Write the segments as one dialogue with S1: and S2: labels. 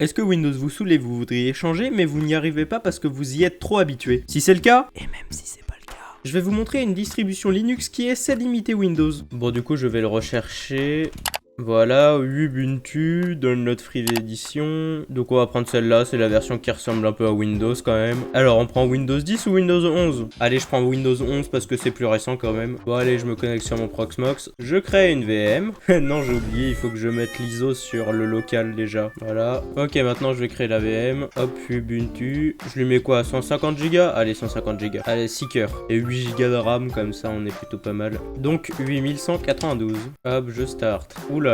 S1: Est-ce que Windows vous saoule et vous voudriez changer, mais vous n'y arrivez pas parce que vous y êtes trop habitué? Si c'est le cas, et même si c'est pas le cas, je vais vous montrer une distribution Linux qui essaie d'imiter Windows. Bon, du coup, je vais le rechercher. Voilà, Ubuntu, Download Free Edition. Donc on va prendre celle-là, c'est la version qui ressemble un peu à Windows quand même. Alors on prend Windows 10 ou Windows 11? Allez, je prends Windows 11 parce que c'est plus récent quand même. Bon allez, je me connecte sur mon Proxmox. Je crée une VM. Non, j'ai oublié, il faut que je mette l'ISO sur le local déjà. Voilà. Ok, maintenant je vais créer la VM. Hop, Ubuntu. Je lui mets quoi? 150 Go? Allez, 150 Go. Allez, 6 cœurs. Et 8 Go de RAM, comme ça on est plutôt pas mal. Donc 8192. Hop, je start. Oula.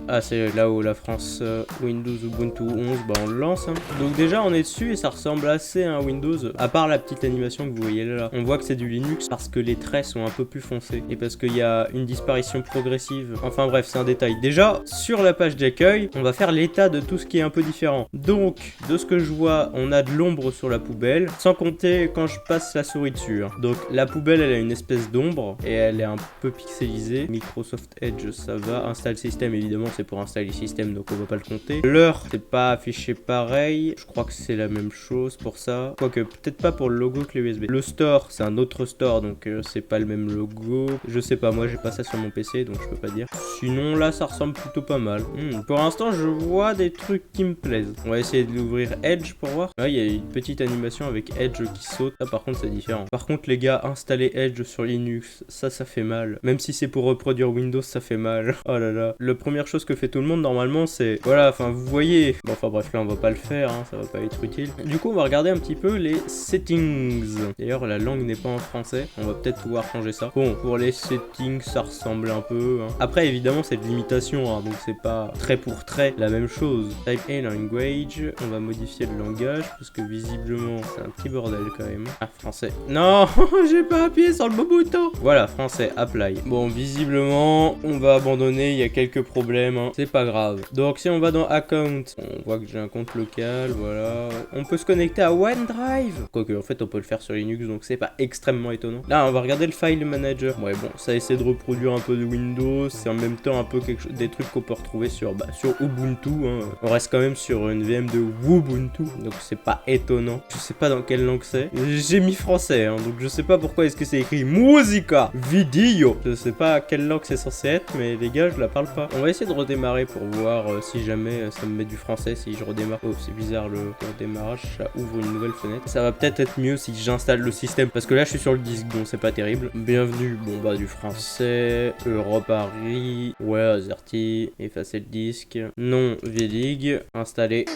S1: Ah, c'est là-haut la France, Windows Ubuntu 11, bah on le lance hein. Donc déjà on est dessus et ça ressemble assez à un Windows, à part la petite animation que vous voyez là. On voit que c'est du Linux parce que les traits sont un peu plus foncés et parce qu'il y a une disparition progressive. Enfin bref, c'est un détail. Déjà, sur la page d'accueil, on va faire l'état de tout ce qui est un peu différent. Donc, de ce que je vois, on a de l'ombre sur la poubelle, sans compter quand je passe la souris dessus hein. Donc la poubelle elle a une espèce d'ombre et elle est un peu pixelisée. Microsoft Edge ça va, install système évidemment c'est pour installer le système donc on va pas le compter. L'heure c'est pas affiché pareil, je crois que c'est la même chose pour ça, quoique peut-être pas pour le logo clé USB. Le store c'est un autre store donc c'est pas le même logo, je sais pas, moi j'ai pas ça sur mon PC donc je peux pas dire. Sinon là ça ressemble plutôt pas mal. Pour l'instant je vois des trucs qui me plaisent. On va essayer d'ouvrir Edge pour voir. Là il y a une petite animation avec Edge qui saute, là par contre c'est différent. Par contre les gars, installer Edge sur Linux, ça fait mal, même si c'est pour reproduire Windows ça fait mal. Oh là là. La première chose que fait tout le monde normalement c'est, voilà, enfin vous voyez, bon enfin bref là on va pas le faire hein, ça va pas être utile. Du coup on va regarder un petit peu les settings. D'ailleurs la langue n'est pas en français, on va peut-être pouvoir changer ça. Bon, pour les settings ça ressemble un peu hein. Après évidemment c'est de l'imitation hein, donc c'est pas trait pour trait la même chose. Type A language, on va modifier le langage parce que visiblement c'est un petit bordel quand même. Ah, français, non j'ai pas appuyé sur le bon bouton. Voilà, français, apply. Bon, visiblement on va abandonner, il y a quelques problèmes hein. C'est pas grave. Donc si on va dans account, on voit que j'ai un compte local, voilà. On peut se connecter à OneDrive, quoique en fait on peut le faire sur Linux donc c'est pas extrêmement étonnant. Là on va regarder le file manager. Ouais bon, ça essaie de reproduire un peu de Windows, c'est en même temps un peu des trucs qu'on peut retrouver sur Ubuntu hein. On reste quand même sur une VM de Ubuntu donc c'est pas étonnant. Je sais pas dans quelle langue c'est, j'ai mis français hein, donc je sais pas pourquoi est-ce que c'est écrit musica video. Je sais pas quelle langue c'est censé être mais les gars je la parle pas. On va essayer de redémarrer pour voir si jamais ça me met du français si je redémarre. Oh c'est bizarre le redémarrage, ça ouvre une nouvelle fenêtre. Ça va peut-être être mieux si j'installe le système parce que là je suis sur le disque bon c'est pas terrible. Bienvenue, bon bah du français, Europe Paris, ouais AZERTY, effacer le disque, non VLIG, installer.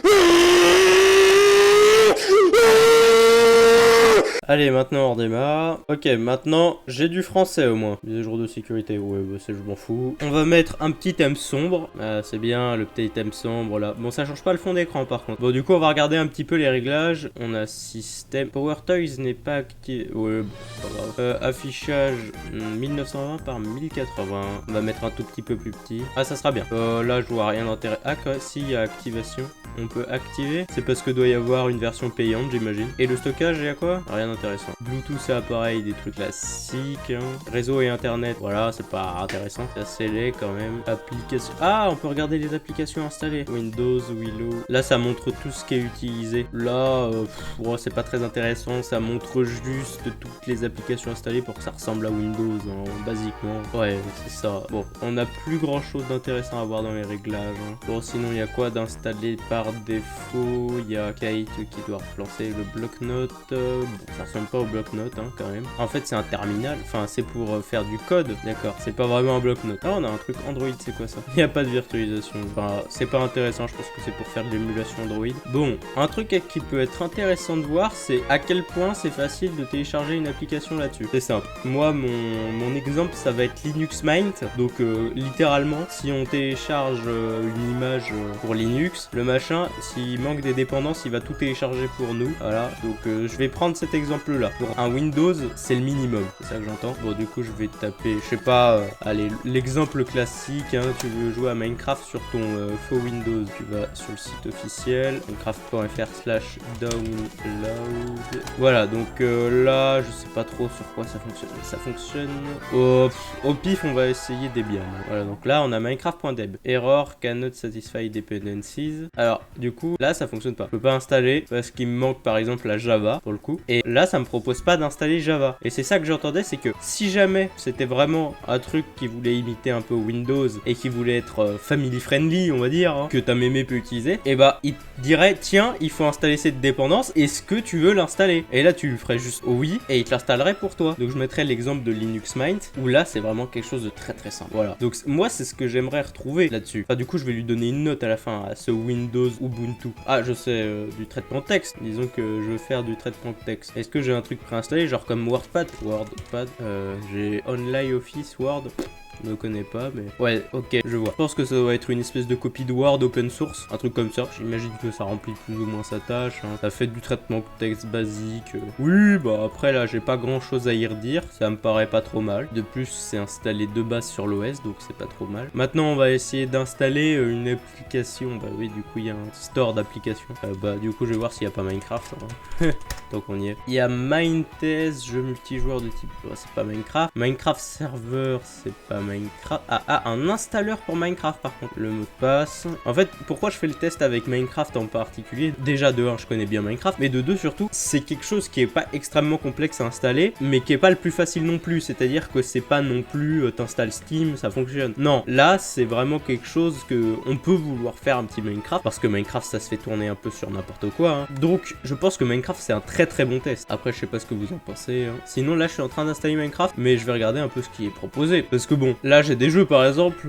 S1: Allez, maintenant on redémarre. Ok, maintenant j'ai du français au moins. Mise à jour de sécurité, ouais, bah ça je m'en fous. On va mettre un petit thème sombre. C'est bien, le petit thème sombre là. Bon, ça change pas le fond d'écran par contre. Bon, du coup, on va regarder un petit peu les réglages. On a système. Power Toys n'est pas activé. Ouais, bon, pas grave. Affichage 1920 par 1080. On va mettre un tout petit peu plus petit. Ah, ça sera bien. Là, je vois rien d'intérêt. Ah, quoi, si, il y a activation. On peut activer. C'est parce que doit y avoir une version payante, j'imagine. Et le stockage, il y a quoi? Rien d'intéressant. Bluetooth, c'est pareil, des trucs classiques. Hein. Réseau et internet, voilà, c'est pas intéressant. C'est assez laid quand même. Application. Ah, on peut regarder les applications installées. Windows, Willow. Là, ça montre tout ce qui est utilisé. Là, ouais, c'est pas très intéressant. Ça montre juste toutes les applications installées pour que ça ressemble à Windows, hein, basiquement. Ouais, c'est ça. Bon, on a plus grand chose d'intéressant à voir dans les réglages. Hein. Bon, sinon, il y a quoi d'installer par défaut? Il y a Kite qui doit relancer le bloc-notes. Bon, ça ressemble pas au bloc-notes hein, quand même. En fait c'est un terminal, enfin c'est pour faire du code, d'accord, c'est pas vraiment un bloc-notes. Ah on a un truc Android, c'est quoi ça? Il n'y a pas de virtualisation, enfin c'est pas intéressant, je pense que c'est pour faire de l'émulation Android. Bon, un truc qui peut être intéressant de voir, c'est à quel point c'est facile de télécharger une application là-dessus. C'est simple, moi mon exemple ça va être Linux Mint, donc littéralement si on télécharge une image pour Linux, le machin, s'il manque des dépendances, il va tout télécharger pour nous, voilà, donc je vais prendre cet exemple exemple là. Pour un Windows, c'est le minimum, c'est ça que j'entends. Bon, du coup, je vais taper, je sais pas, allez, l'exemple classique, hein, tu veux jouer à Minecraft sur ton faux Windows, tu vas sur le site officiel, minecraft.fr/download. Voilà, donc là, je sais pas trop sur quoi ça fonctionne. Ça fonctionne au pif, on va essayer Debian. Voilà, donc là, on a minecraft.deb. Error cannot satisfy dependencies. Alors, du coup, là, ça fonctionne pas. Je peux pas installer parce qu'il me manque par exemple la Java pour le coup. Et là, ça me propose pas d'installer Java. Et c'est ça que j'entendais, c'est que si jamais c'était vraiment un truc qui voulait imiter un peu Windows et qui voulait être family friendly, on va dire, hein, que ta mémé peut utiliser, et bah, il te dirait, tiens, il faut installer cette dépendance. Est-ce que tu veux l'installer? Et là, tu lui ferais juste oui et il te l'installerait pour toi. Donc, je mettrais l'exemple de Linux Mint où là, c'est vraiment quelque chose de très très simple. Voilà. Donc, moi, c'est ce que j'aimerais retrouver là-dessus. Enfin, du coup, je vais lui donner une note à la fin à ce Windows Ubuntu. Ah, je sais, du traitement texte. Disons que je veux faire du traitement de texte. Est-ce que j'ai un truc préinstallé, genre comme WordPad? J'ai Online Office, Word. Je ne connais pas, mais ouais, ok, je vois. Je pense que ça doit être une espèce de copie de Word open source, un truc comme ça. J'imagine que ça remplit plus ou moins sa tâche, hein. Ça fait du traitement de texte basique. Oui, bah après là, j'ai pas grand chose à y redire. Ça me paraît pas trop mal. De plus, c'est installé de base sur l'OS, donc c'est pas trop mal. Maintenant, on va essayer d'installer une application. Bah oui, du coup, il y a un store d'applications. Bah du coup, je vais voir s'il y a pas Minecraft, hein. Donc on y est. Il y a Mindtest, jeu multijoueur de type... Oh, c'est pas Minecraft. Minecraft Server, c'est pas Minecraft. Un installeur pour Minecraft par contre. Le mot de passe. En fait, pourquoi je fais le test avec Minecraft en particulier? Déjà de 1, je connais bien Minecraft, mais de 2 surtout, c'est quelque chose qui est pas extrêmement complexe à installer, mais qui est pas le plus facile non plus. C'est-à-dire que c'est pas non plus t'installes Steam, ça fonctionne. Non, là c'est vraiment quelque chose que on peut vouloir faire un petit Minecraft, parce que Minecraft ça se fait tourner un peu sur n'importe quoi, hein. Donc je pense que Minecraft c'est un très bon test. Après je sais pas ce que vous en pensez, hein. Sinon là je suis en train d'installer Minecraft, mais je vais regarder un peu ce qui est proposé, parce que bon, là j'ai des jeux par exemple,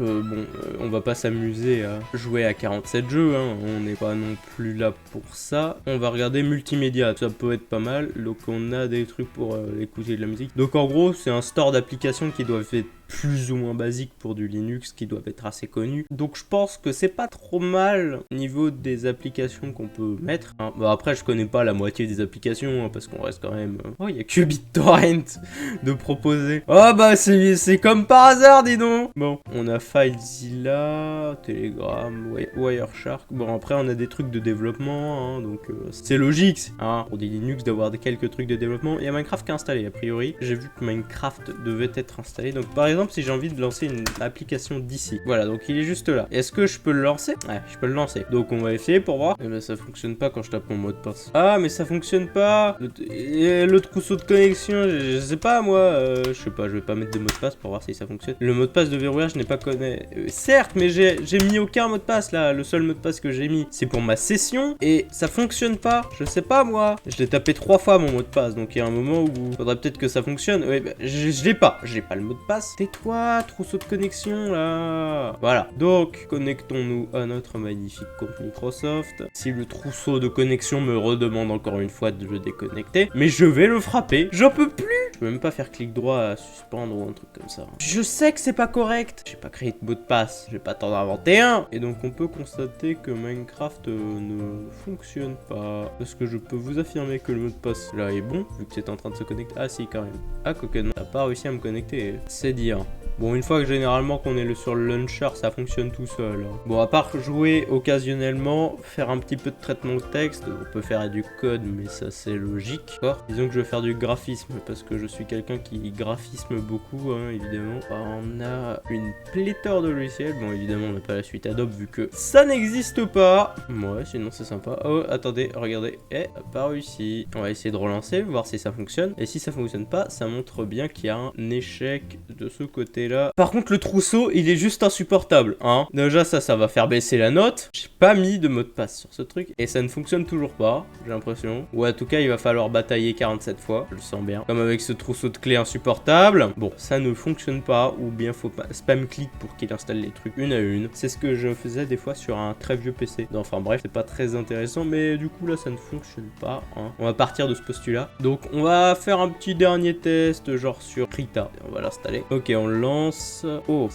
S1: on va pas s'amuser à jouer à 47 jeux, hein. On n'est pas non plus là pour ça. On va regarder multimédia, ça peut être pas mal. Donc on a des trucs pour écouter de la musique. Donc en gros c'est un store d'applications qui doivent être plus ou moins basiques pour du Linux, qui doivent être assez connus. Donc je pense que c'est pas trop mal au niveau des applications qu'on peut mettre, hein. Bah après je connais pas la moitié des applications, hein, parce qu'on reste quand même... Oh, il y a que BitTorrent de proposer. Oh bah c'est comme par hasard, dis donc. Bon, on a FileZilla, Telegram, Wireshark. Bon après on a des trucs de développement, hein, donc c'est logique, hein, pour des Linux d'avoir quelques trucs de développement. Il y a Minecraft qui est installé a priori. J'ai vu que Minecraft devait être installé. Donc par exemple si j'ai envie de lancer une application d'ici, voilà, donc il est juste là. Est-ce que je peux le lancer? Ouais, je peux le lancer. Donc on va essayer pour voir. Et ben ça fonctionne pas quand je tape mon mot de passe. Ah mais ça fonctionne pas. Le trousseau de connexion, je sais pas moi. Je sais pas, je vais pas mettre de mot de passe pour voir si ça fonctionne. Le mot de passe de verrouillage, je n'ai pas connais. Certes, mais j'ai mis aucun mot de passe là. Le seul mot de passe que j'ai mis, c'est pour ma session et ça fonctionne pas. Je sais pas moi. Je l'ai tapé 3 fois mon mot de passe, donc il y a un moment où faudrait peut-être que ça fonctionne. Ouais, bah, je l'ai pas. J'ai pas le mot de passe. Tais-toi, trousseau de connexion là. Voilà. Donc connectons-nous à notre magnifique compte Microsoft. Si le trousseau de connexion me redemande encore une fois de le déconnecter, mais je vais le frapper. J'en peux plus. Je peux même pas faire clic droit à suspendre ou un truc comme ça. Je sais que c'est pas correct. J'ai pas créé de mot de passe. Je vais pas t'en inventer un. Et donc on peut constater que Minecraft ne fonctionne pas. Parce que je peux vous affirmer que le mot de passe là est bon, vu que c'est en train de se connecter. Ah si, quand même. Ah coquin, t'as pas réussi à me connecter. C'est dire. Bon, une fois que généralement qu'on est sur le launcher, ça fonctionne tout seul, hein. Bon, à part jouer occasionnellement, faire un petit peu de traitement de texte, on peut faire du code, mais ça c'est logique. D'accord. Disons que je vais faire du graphisme, parce que je suis quelqu'un qui graphisme beaucoup, hein, évidemment. On a une pléthore de logiciels. Bon, évidemment, on n'a pas la suite Adobe, vu que ça n'existe pas. Ouais, sinon c'est sympa. Oh, attendez, regardez. Eh, pas réussi. On va essayer de relancer, voir si ça fonctionne. Et si ça fonctionne pas, ça montre bien qu'il y a un échec de ce côté-là. Par contre, le trousseau, il est juste insupportable, hein. Déjà, ça va faire baisser la note. J'ai pas mis de mot de passe sur ce truc. Et ça ne fonctionne toujours pas, j'ai l'impression. Ou en tout cas, il va falloir batailler 47 fois. Je le sens bien. Comme avec ce trousseau de clés insupportable. Bon, ça ne fonctionne pas. Ou bien, faut pas spam clic pour qu'il installe les trucs une à une. C'est ce que je faisais des fois sur un très vieux PC. Non, enfin bref, c'est pas très intéressant. Mais du coup, là, ça ne fonctionne pas, hein. On va partir de ce postulat. Donc, on va faire un petit dernier test, genre sur Krita. On va l'installer. Ok, on lance. lance. Oh,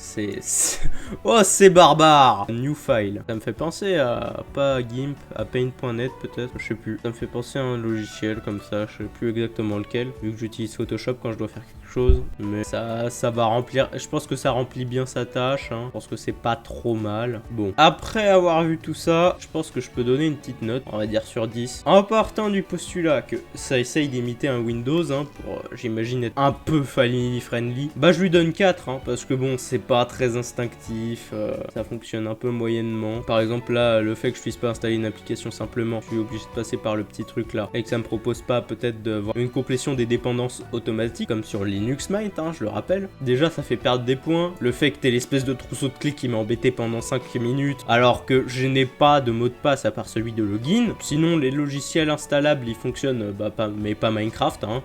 S1: oh, c'est barbare. New file. Ça me fait penser à, pas à GIMP, à Paint.net peut-être, je sais plus. Ça me fait penser à un logiciel comme ça, je sais plus exactement lequel, vu que j'utilise Photoshop quand je dois faire quelque chose. Mais ça va remplir, je pense que ça remplit bien sa tâche, hein. Je pense que c'est pas trop mal. Bon, après avoir vu tout ça, je pense que je peux donner une petite note, on va dire sur 10. En partant du postulat que ça essaye d'imiter un Windows, hein, pour, j'imagine, être un peu family friendly, bah je lui donne 4, hein, parce que bon, c'est pas très instinctif, ça fonctionne un peu moyennement. Par exemple là, le fait que je puisse pas installer une application simplement, je suis obligé de passer par le petit truc là, et que ça me propose pas peut-être d'avoir une complétion des dépendances automatiques, comme sur Linux Mint, hein, je le rappelle. Déjà ça fait perdre des points, le fait que t'aies l'espèce de trousseau de clés qui m'a embêté pendant 5 minutes, alors que je n'ai pas de mot de passe à part celui de login. Sinon les logiciels installables ils fonctionnent, mais pas Minecraft, hein.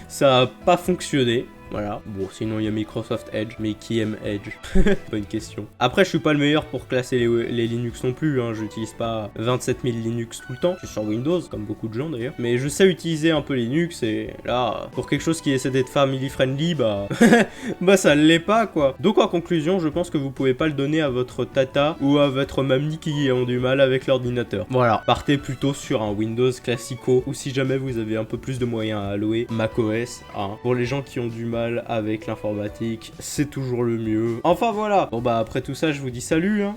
S1: Ça a pas fonctionné. Voilà, bon sinon il y a Microsoft Edge, mais qui aime Edge? Bonne question. Après je suis pas le meilleur pour classer les Linux non plus, hein. J'utilise pas 27 000 Linux tout le temps, je suis sur Windows, comme beaucoup de gens d'ailleurs. Mais je sais utiliser un peu Linux et là, pour quelque chose qui essaie d'être family friendly, bah ça l'est pas quoi. Donc en conclusion, je pense que vous pouvez pas le donner à votre tata ou à votre mamie qui ont du mal avec l'ordinateur. Voilà, partez plutôt sur un Windows classico, ou si jamais vous avez un peu plus de moyens à allouer, macOS, hein. Pour les gens qui ont du mal avec l'informatique, c'est toujours le mieux. Enfin voilà. Bon bah après tout ça, je vous dis salut, hein.